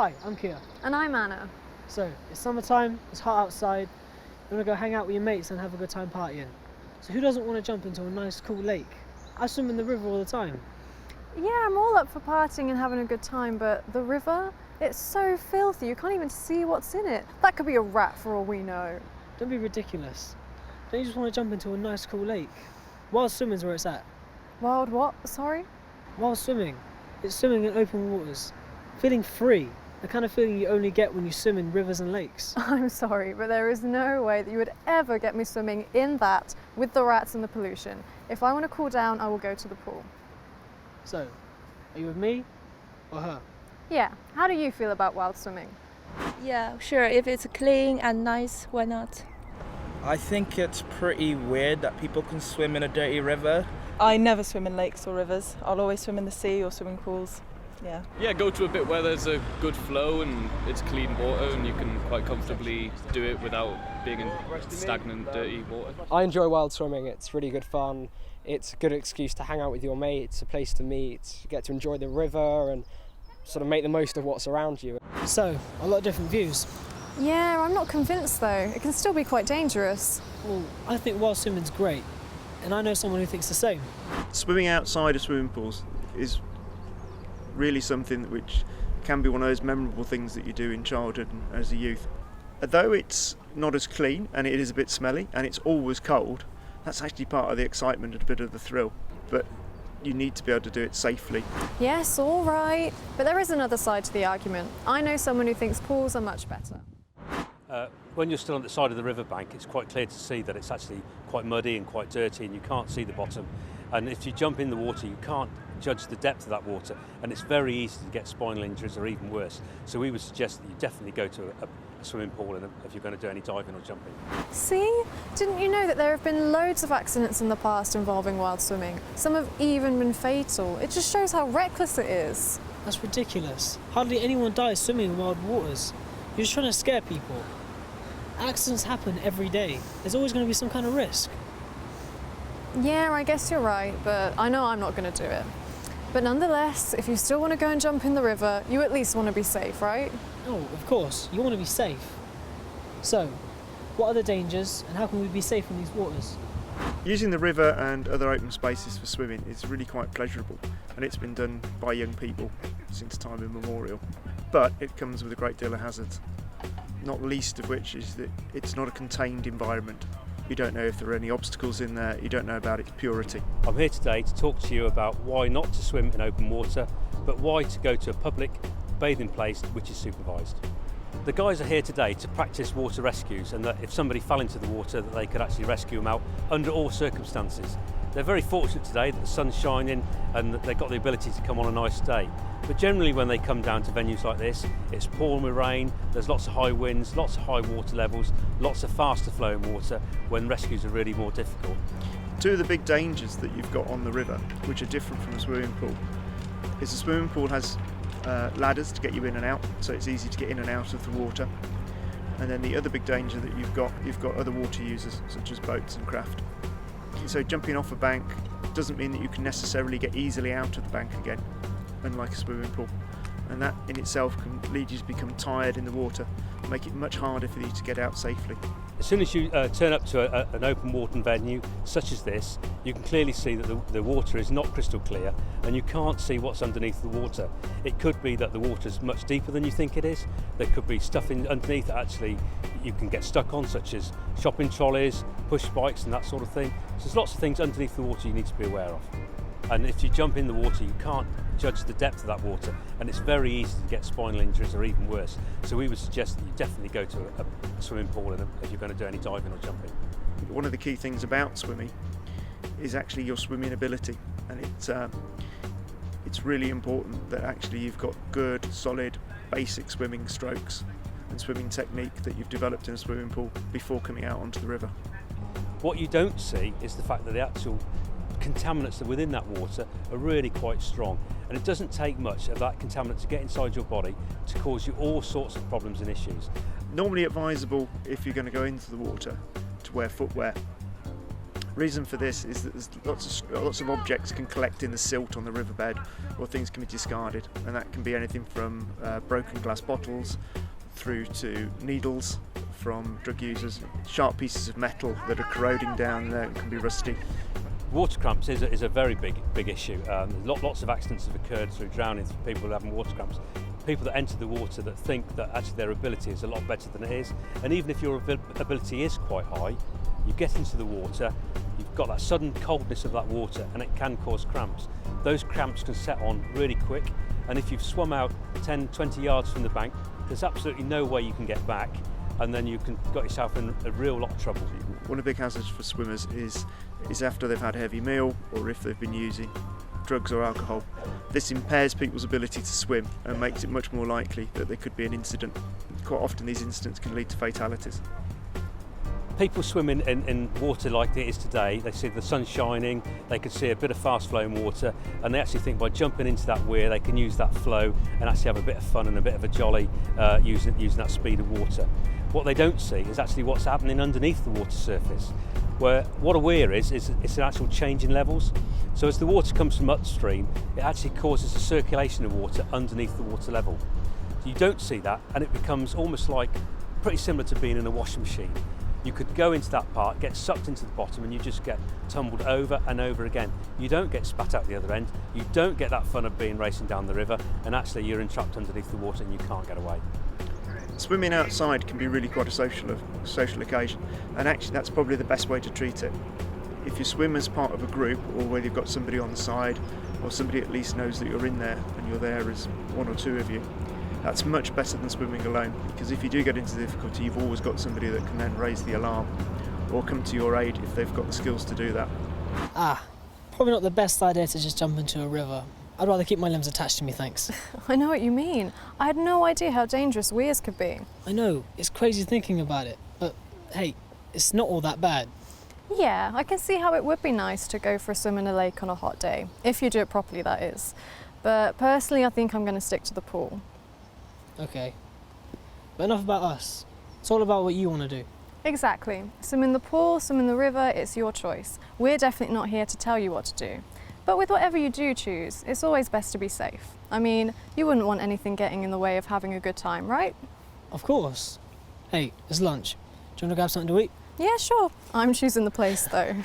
Hi, I'm Kia. And I'm Anna. So, it's summertime, it's hot outside, you want to go hang out with your mates and have a good time partying. So who doesn't want to jump into a nice cool lake? I swim in the river all the time. Yeah, I'm all up for partying and having a good time, but the river, it's so filthy, you can't even see what's in it. That could be a rat for all we know. Don't be ridiculous. Don't you just want to jump into a nice cool lake? Wild swimming's where it's at. Wild what? Sorry? Wild swimming. It's swimming in open waters. Feeling free. The kind of feeling you only get when you swim in rivers and lakes. I'm sorry, but there is no way that you would ever get me swimming in that with the rats and the pollution. If I want to cool down, I will go to the pool. So, are you with me or her? Yeah, how do you feel about wild swimming? Yeah, sure. If it's clean and nice, why not? I think it's pretty weird that people can swim in a dirty river. I never swim in lakes or rivers. I'll always swim in the sea or swimming pools. Yeah, go to a bit where there's a good flow and it's clean water and you can quite comfortably do it without being in stagnant, dirty water. I enjoy wild swimming. It's really good fun. It's a good excuse to hang out with your mates, a place to meet, you get to enjoy the river and sort of make the most of what's around you. So, a lot of different views. Yeah, I'm not convinced though. It can still be quite dangerous. Well, I think wild swimming's great, and I know someone who thinks the same. Swimming outside of swimming pools is really something which can be one of those memorable things that you do in childhood and as a youth. Although it's not as clean and it is a bit smelly and it's always cold, that's actually part of the excitement and a bit of the thrill. But you need to be able to do it safely. Yes, all right. But there is another side to the argument. I know someone who thinks pools are much better. When you're still on the side of the riverbank, it's quite clear to see that it's actually quite muddy and quite dirty and you can't see the bottom. And if you jump in the water, you can't judge the depth of that water, and it's very easy to get spinal injuries or even worse. So we would suggest that you definitely go to a swimming pool if you're going to do any diving or jumping. See? Didn't you know that there have been loads of accidents in the past involving wild swimming? Some have even been fatal. It just shows how reckless it is. That's ridiculous. Hardly anyone dies swimming in wild waters. You're just trying to scare people. Accidents happen every day. There's always going to be some kind of risk. Yeah, I guess you're right, but I know I'm not going to do it. But nonetheless, if you still want to go and jump in the river, you at least want to be safe, right? Oh, of course. You want to be safe. So, what are the dangers and how can we be safe in these waters? Using the river and other open spaces for swimming is really quite pleasurable, and it's been done by young people since time immemorial. But it comes with a great deal of hazards, not least of which is that it's not a contained environment. You don't know if there are any obstacles in there, you don't know about its purity. I'm here today to talk to you about why not to swim in open water, but why to go to a public bathing place which is supervised. The guys are here today to practice water rescues, and that if somebody fell into the water that they could actually rescue them out under all circumstances. They're very fortunate today that the sun's shining and that they've got the ability to come on a nice day. But generally when they come down to venues like this, it's pouring with rain, there's lots of high winds, lots of high water levels, lots of faster flowing water when rescues are really more difficult. Two of the big dangers that you've got on the river, which are different from a swimming pool, is the swimming pool has ladders to get you in and out, so it's easy to get in and out of the water. And then the other big danger that you've got other water users, such as boats and craft. So jumping off a bank doesn't mean that you can necessarily get easily out of the bank again, unlike a swimming pool. And that in itself can lead you to become tired in the water, make it much harder for you to get out safely. As soon as you turn up to an open water venue such as this, you can clearly see that the water is not crystal clear and you can't see what's underneath the water. It could be that the water is much deeper than you think it is. There could be stuff underneath that actually you can get stuck on, such as shopping trolleys, push bikes and that sort of thing. So there's lots of things underneath the water you need to be aware of. And if you jump in the water, you can't judge the depth of that water, and it's very easy to get spinal injuries or even worse. So we would suggest that you definitely go to a swimming pool if you're going to do any diving or jumping. One of the key things about swimming is actually your swimming ability, and it's really important that actually you've got good, solid, basic swimming strokes and swimming technique that you've developed in a swimming pool before coming out onto the river. What you don't see is the fact that the actual contaminants that are within that water are really quite strong, and it doesn't take much of that contaminant to get inside your body to cause you all sorts of problems and issues. Normally advisable, if you're going to go into the water, to wear footwear, Reason for this is that there's lots of objects can collect in the silt on the riverbed, or things can be discarded, and that can be anything from broken glass bottles through to needles from drug users, sharp pieces of metal that are corroding down there and can be rusty. Water cramps is a very big issue. Lots of accidents have occurred through drowning for people who are having water cramps. People that enter the water that think that actually their ability is a lot better than it is, and even if your ability is quite high, you get into the water, you've got that sudden coldness of that water, and it can cause cramps. Those cramps can set on really quick, and if you've swum out 10-20 yards from the bank, there's absolutely no way you can get back, and then you can got yourself in a real lot of trouble. One of the big hazards for swimmers is after they've had a heavy meal, or if they've been using drugs or alcohol. This impairs people's ability to swim and makes it much more likely that there could be an incident. Quite often these incidents can lead to fatalities. People swimming in water like it is today, they see the sun shining, they can see a bit of fast flowing water, and they actually think by jumping into that weir they can use that flow and actually have a bit of fun and a bit of a jolly using that speed of water. What they don't see is actually what's happening underneath the water surface, where what a weir is it's an actual change in levels. So as the water comes from upstream, it actually causes a circulation of water underneath the water level. So you don't see that, and it becomes almost like pretty similar to being in a washing machine. You could go into that part, get sucked into the bottom, and you just get tumbled over and over again. You don't get spat out the other end, you don't get that fun of being racing down the river, and actually you're entrapped underneath the water and you can't get away. Swimming outside can be really quite a social occasion, and actually that's probably the best way to treat it. If you swim as part of a group, or whether you've got somebody on the side, or somebody at least knows that you're in there and you're there as one or two of you, that's much better than swimming alone, because if you do get into difficulty, you've always got somebody that can then raise the alarm or come to your aid if they've got the skills to do that. Probably not the best idea to just jump into a river. I'd rather keep my limbs attached to me, thanks. I know what you mean. I had no idea how dangerous weirs could be. I know, it's crazy thinking about it, but hey, it's not all that bad. Yeah, I can see how it would be nice to go for a swim in a lake on a hot day, if you do it properly, that is. But personally, I think I'm going to stick to the pool. Okay, but enough about us. It's all about what you want to do. Exactly. Swim in the pool, swim in the river, it's your choice. We're definitely not here to tell you what to do. But with whatever you do choose, it's always best to be safe. I mean, you wouldn't want anything getting in the way of having a good time, right? Of course. Hey, it's lunch. Do you want to grab something to eat? Yeah, sure. I'm choosing the place though.